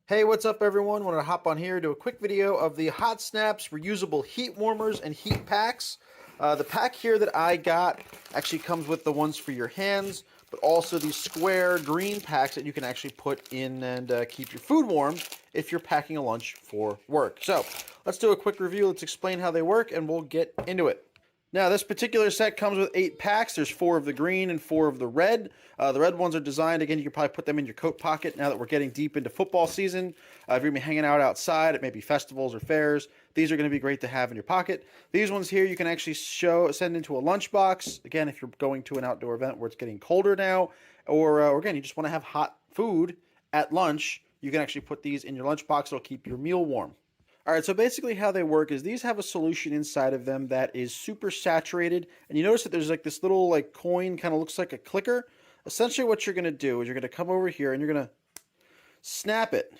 Hey, what's up everyone? Wanted to hop on here, do a quick video of the HotSnapZ Reusable heat warmers and heat packs. The pack here that I got actually comes with the ones for your hands, but also these square green packs that you can actually put in and keep your food warm if you're packing a lunch for work. So let's do a quick review, let's explain how they work, and we'll get into it. Now, this particular set comes with 8 packs. There's 4 of the green and 4 of the red. The red ones are designed, again, you can probably put them in your coat pocket now that we're getting deep into football season. If you're going to be hanging out outside at maybe festivals or fairs, these are going to be great to have in your pocket. These ones here you can actually send into a lunchbox. Again, if you're going to an outdoor event where it's getting colder now, or again, you just want to have hot food at lunch, you can actually put these in your lunchbox. It'll keep your meal warm. All right, so basically how they work is these have a solution inside of them that is super saturated, and you notice that there's like this little like coin, kind of looks like a clicker. Essentially what you're going to do is you're going to come over here and you're going to snap it.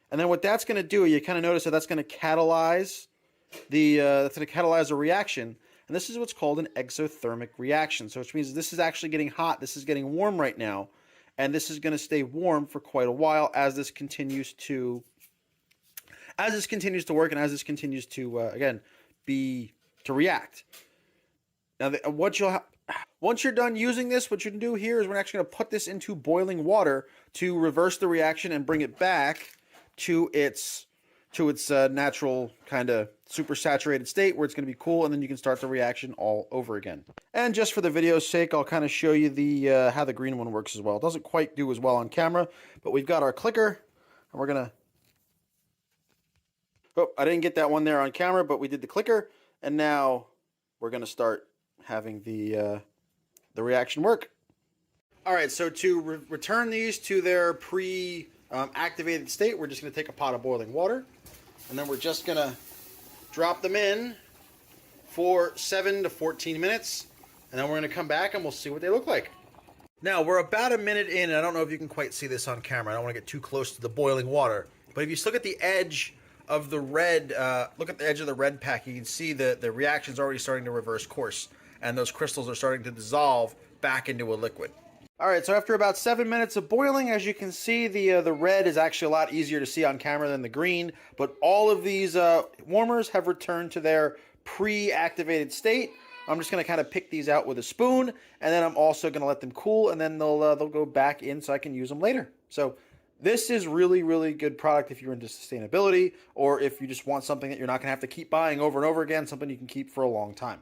And then what that's going to do, you kind of notice that that's going to catalyze a reaction, and this is what's called an exothermic reaction. So which means this is actually getting hot, this is getting warm right now, and this is going to stay warm for quite a while as this continues to work and as this continues to, again, to react. Now, once you're done using this, what you can do here is we're actually going to put this into boiling water to reverse the reaction and bring it back to its natural kind of super saturated state where it's going to be cool, and then you can start the reaction all over again. And just for the video's sake, I'll kind of show you the how the green one works as well. It doesn't quite do as well on camera, but we've got our clicker, and we're going to... Oh, I didn't get that one there on camera, but we did the clicker, and now we're going to start having the reaction work. All right, so to return these to their pre-activated state, we're just going to take a pot of boiling water, and then we're just going to drop them in for 7 to 14 minutes, and then we're going to come back and we'll see what they look like. Now, we're about a minute in, and I don't know if you can quite see this on camera. I don't want to get too close to the boiling water, but if you look at the edge of the red, look at the edge of the red pack, you can see the reaction's already starting to reverse course, and those crystals are starting to dissolve back into a liquid. All right, so after about 7 minutes of boiling, as you can see, the red is actually a lot easier to see on camera than the green, but all of these warmers have returned to their pre-activated state. I'm just going to kind of pick these out with a spoon, and then I'm also going to let them cool, and then they'll go back in so I can use them later. So this is really, really good product if you're into sustainability, or if you just want something that you're not going to have to keep buying over and over again, something you can keep for a long time.